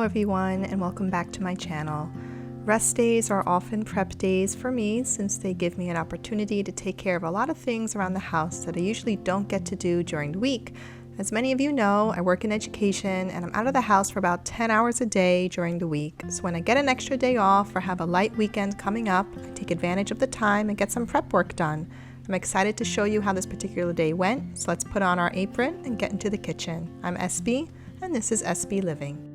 everyone, and welcome back to my channel. Rest days are often prep days for me since they give me an opportunity to take care of a lot of things around the house that I usually don't get to do during the week. As many of you know, I work in education and I'm out of the house for about 10 hours a day during the week. So when I get an extra day off or have a light weekend coming up, I take advantage of the time and get some prep work done. I'm excited to show you how this particular day went, so let's put on our apron and get into the kitchen. I'm SB, and this is SB Living.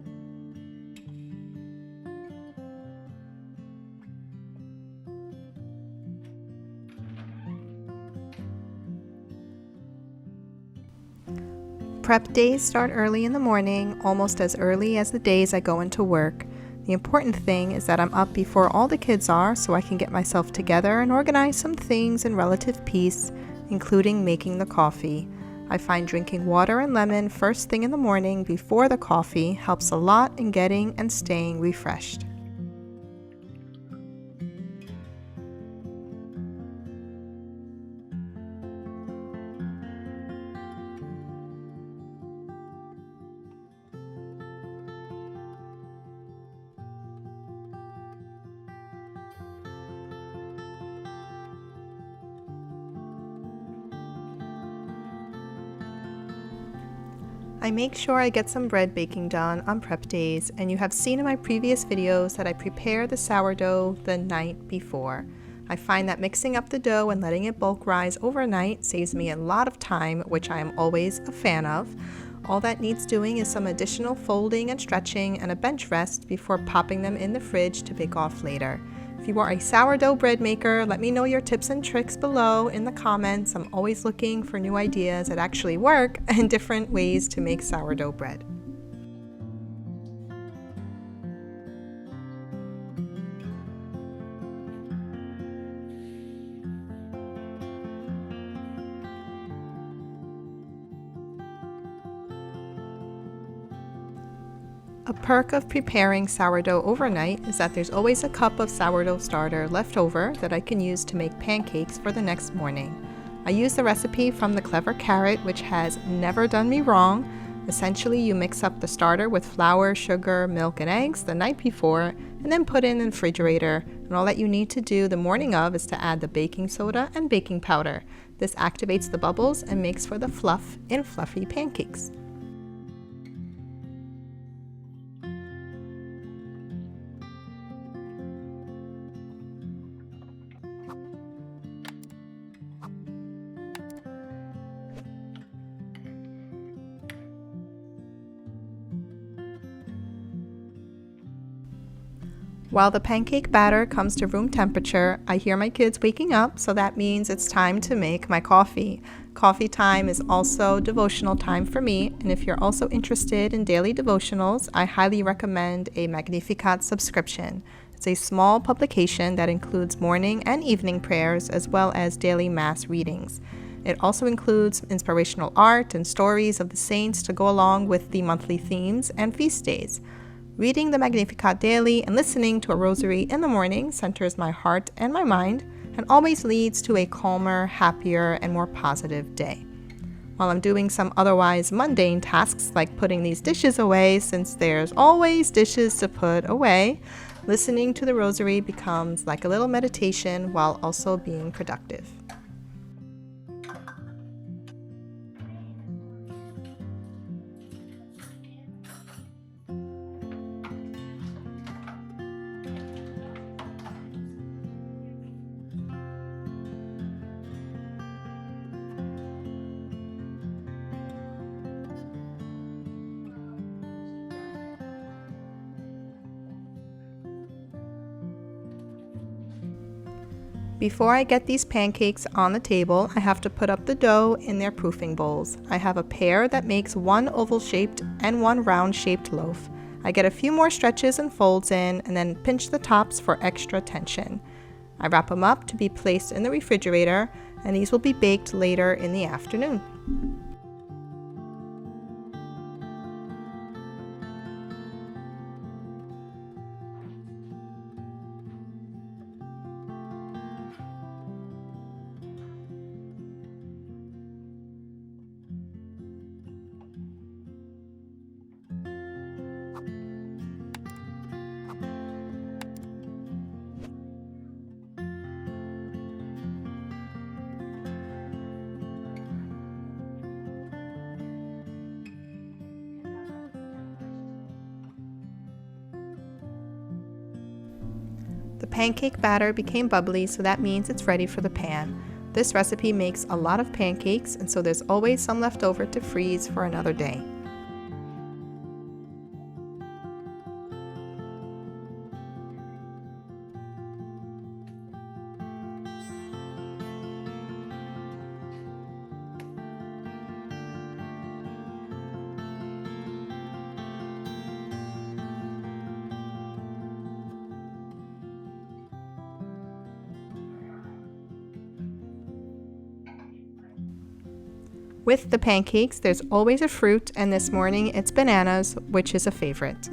Prep days start early in the morning, almost as early as the days I go into work. The important thing is that I'm up before all the kids are so I can get myself together and organize some things in relative peace, including making the coffee. I find drinking water and lemon first thing in the morning before the coffee helps a lot in getting and staying refreshed. I make sure I get some bread baking done on prep days, and you have seen in my previous videos that I prepare the sourdough the night before. I find that mixing up the dough and letting it bulk rise overnight saves me a lot of time, which I am always a fan of. All that needs doing is some additional folding and stretching and a bench rest before popping them in the fridge to bake off later. If you are a sourdough bread maker, let me know your tips and tricks below in the comments. I'm always looking for new ideas that actually work and different ways to make sourdough bread. A perk of preparing sourdough overnight is that there's always a cup of sourdough starter left over that I can use to make pancakes for the next morning. I use the recipe from The Clever Carrot, which has never done me wrong. Essentially, you mix up the starter with flour, sugar, milk, and eggs the night before, and then put it in the refrigerator. And all that you need to do the morning of is to add the baking soda and baking powder. This activates the bubbles and makes for the fluff in fluffy pancakes. While the pancake batter comes to room temperature, I hear my kids waking up, so that means it's time to make my coffee. Coffee time is also devotional time for me, and if you're also interested in daily devotionals, I highly recommend a Magnificat subscription. It's a small publication that includes morning and evening prayers as well as daily mass readings. It also includes inspirational art and stories of the saints to go along with the monthly themes and feast days. Reading the Magnificat daily and listening to a rosary in the morning centers my heart and my mind and always leads to a calmer, happier, and more positive day. While I'm doing some otherwise mundane tasks like putting these dishes away, since there's always dishes to put away, listening to the rosary becomes like a little meditation while also being productive. Before I get these pancakes on the table, I have to put up the dough in their proofing bowls. I have a pair that makes one oval-shaped and one round-shaped loaf. I get a few more stretches and folds in, and then pinch the tops for extra tension. I wrap them up to be placed in the refrigerator, and these will be baked later in the afternoon. The pancake batter became bubbly, so that means it's ready for the pan. This recipe makes a lot of pancakes, and so there's always some left over to freeze for another day. With the pancakes, there's always a fruit, and this morning it's bananas, which is a favorite.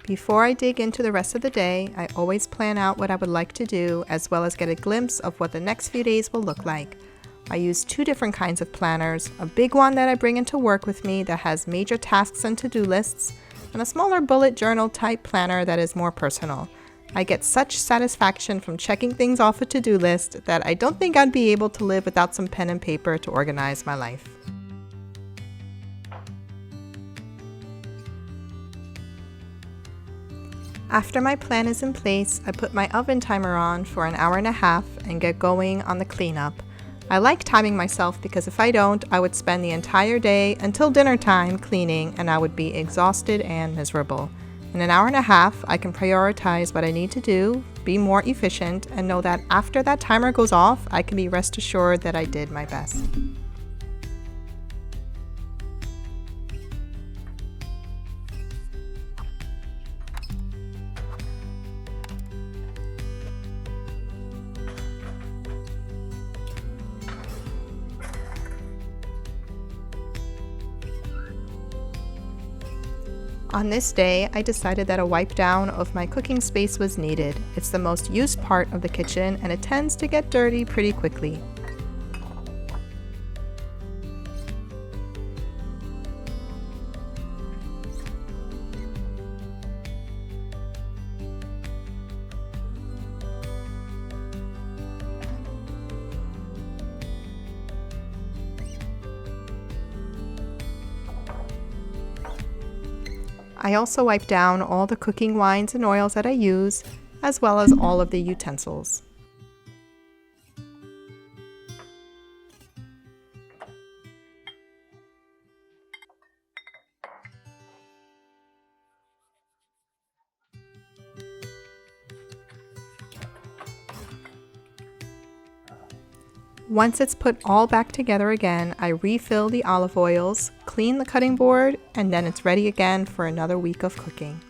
Before I dig into the rest of the day, I always plan out what I would like to do, as well as get a glimpse of what the next few days will look like. I use two different kinds of planners, a big one that I bring into work with me that has major tasks and to-do lists, and a smaller bullet journal type planner that is more personal. I get such satisfaction from checking things off a to-do list that I don't think I'd be able to live without some pen and paper to organize my life. After my plan is in place, I put my oven timer on for an hour and a half and get going on the cleanup. I like timing myself because if I don't, I would spend the entire day until dinner time cleaning and I would be exhausted and miserable. In an hour and a half, I can prioritize what I need to do, be more efficient, and know that after that timer goes off, I can be rest assured that I did my best. On this day, I decided that a wipe down of my cooking space was needed. It's the most used part of the kitchen and it tends to get dirty pretty quickly. I also wipe down all the cooking wines and oils that I use, as well as all of the utensils. Once it's put all back together again, I refill the olive oils, clean the cutting board, and then it's ready again for another week of cooking.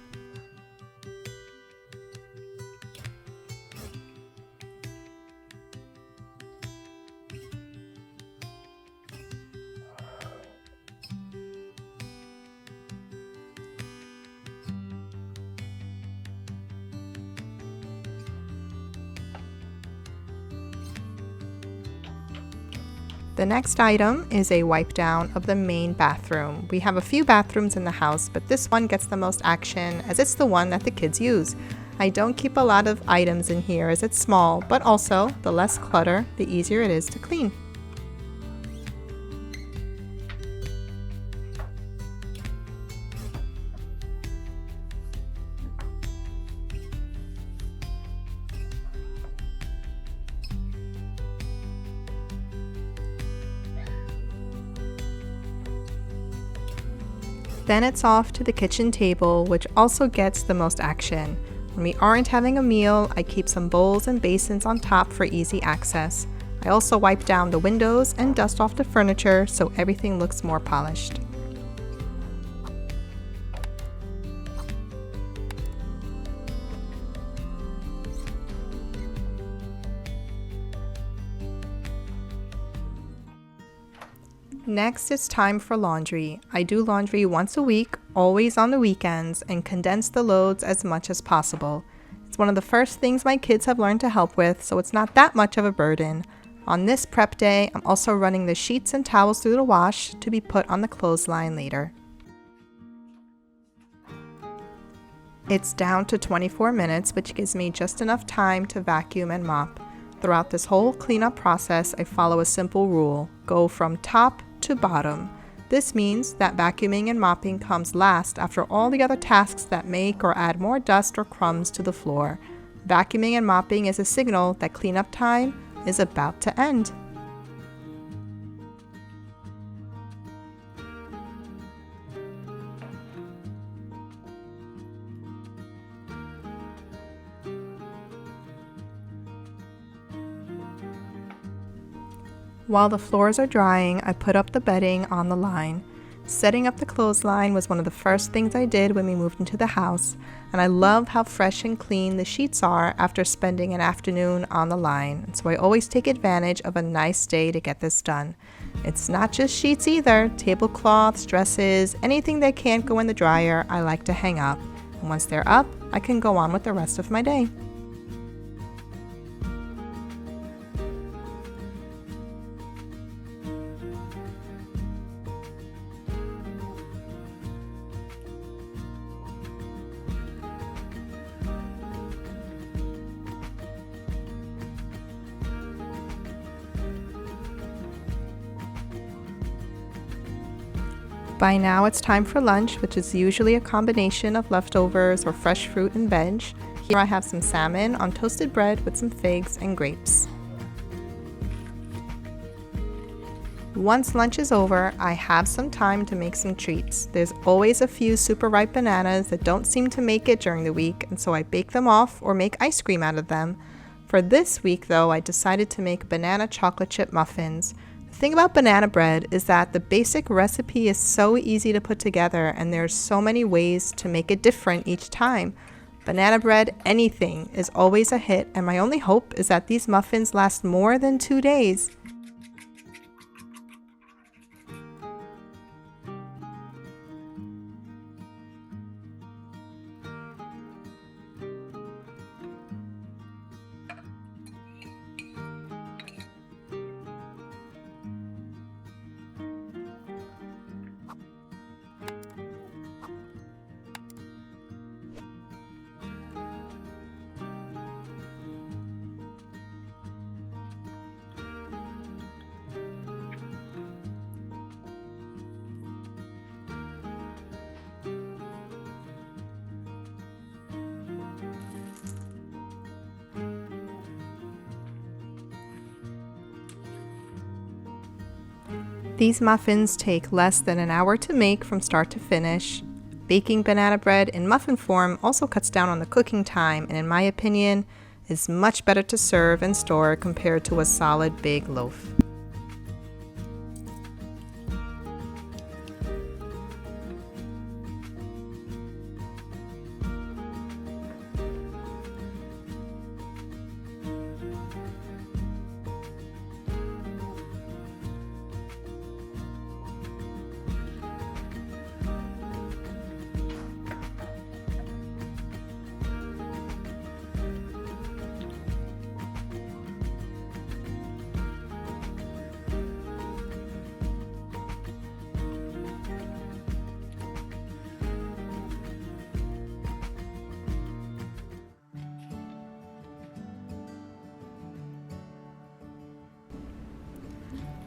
The next item is a wipe down of the main bathroom. We have a few bathrooms in the house, but this one gets the most action as it's the one that the kids use. I don't keep a lot of items in here as it's small, but also the less clutter, the easier it is to clean. Then it's off to the kitchen table, which also gets the most action. When we aren't having a meal, I keep some bowls and basins on top for easy access. I also wipe down the windows and dust off the furniture so everything looks more polished. Next, it's time for laundry. I do laundry once a week, always on the weekends, and condense the loads as much as possible. It's one of the first things my kids have learned to help with, so it's not that much of a burden. On this prep day, I'm also running the sheets and towels through the wash to be put on the clothesline later. It's down to 24 minutes, which gives me just enough time to vacuum and mop. Throughout this whole cleanup process, I follow a simple rule: go from top to bottom. This means that vacuuming and mopping comes last after all the other tasks that make or add more dust or crumbs to the floor. Vacuuming and mopping is a signal that cleanup time is about to end. While the floors are drying, I put up the bedding on the line. Setting up the clothesline was one of the first things I did when we moved into the house, and I love how fresh and clean the sheets are after spending an afternoon on the line, and so I always take advantage of a nice day to get this done. It's not just sheets either. Tablecloths, dresses, anything that can't go in the dryer, I like to hang up, and once they're up, I can go on with the rest of my day. By now it's time for lunch, which is usually a combination of leftovers or fresh fruit and veg. Here I have some salmon on toasted bread with some figs and grapes. Once lunch is over, I have some time to make some treats. There's always a few super ripe bananas that don't seem to make it during the week, and so I bake them off or make ice cream out of them. For this week though, I decided to make banana chocolate chip muffins. The thing about banana bread is that the basic recipe is so easy to put together, and there's so many ways to make it different each time. Banana bread, anything, is always a hit, and my only hope is that these muffins last more than 2 days. These muffins take less than an hour to make from start to finish. Baking banana bread in muffin form also cuts down on the cooking time, and in my opinion, is much better to serve and store compared to a solid big loaf.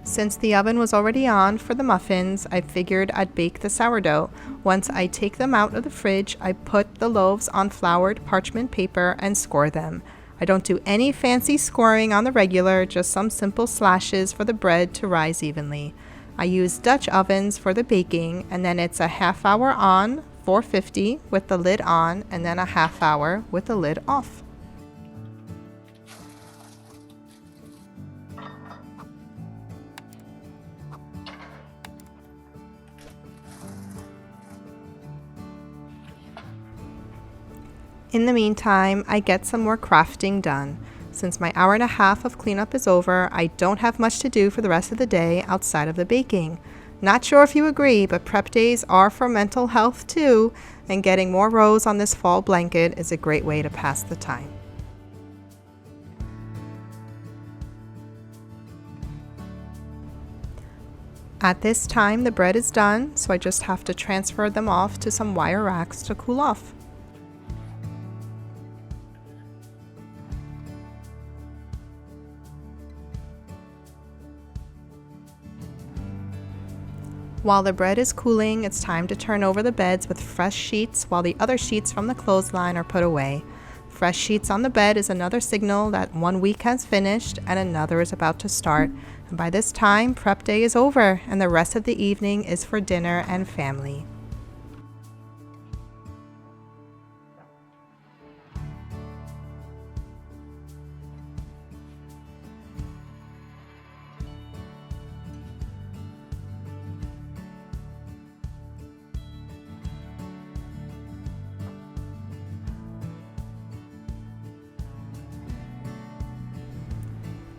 Since the oven was already on for the muffins, I figured I'd bake the sourdough. Once I take them out of the fridge, I put the loaves on floured parchment paper and score them. I don't do any fancy scoring on the regular, just some simple slashes for the bread to rise evenly. I use Dutch ovens for the baking, and then it's a half hour on, 450 with the lid on, and then a half hour with the lid off. In the meantime, I get some more crafting done. Since my hour and a half of cleanup is over, I don't have much to do for the rest of the day outside of the baking. Not sure if you agree, but prep days are for mental health too, and getting more rows on this fall blanket is a great way to pass the time. At this time, the bread is done, so I just have to transfer them off to some wire racks to cool off. While the bread is cooling, it's time to turn over the beds with fresh sheets while the other sheets from the clothesline are put away. Fresh sheets on the bed is another signal that one week has finished and another is about to start. And by this time, prep day is over and the rest of the evening is for dinner and family.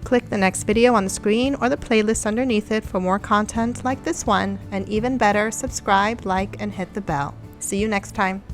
Click the next video on the screen or the playlist underneath it for more content like this one, and even better, subscribe, like, and hit the bell. See you next time.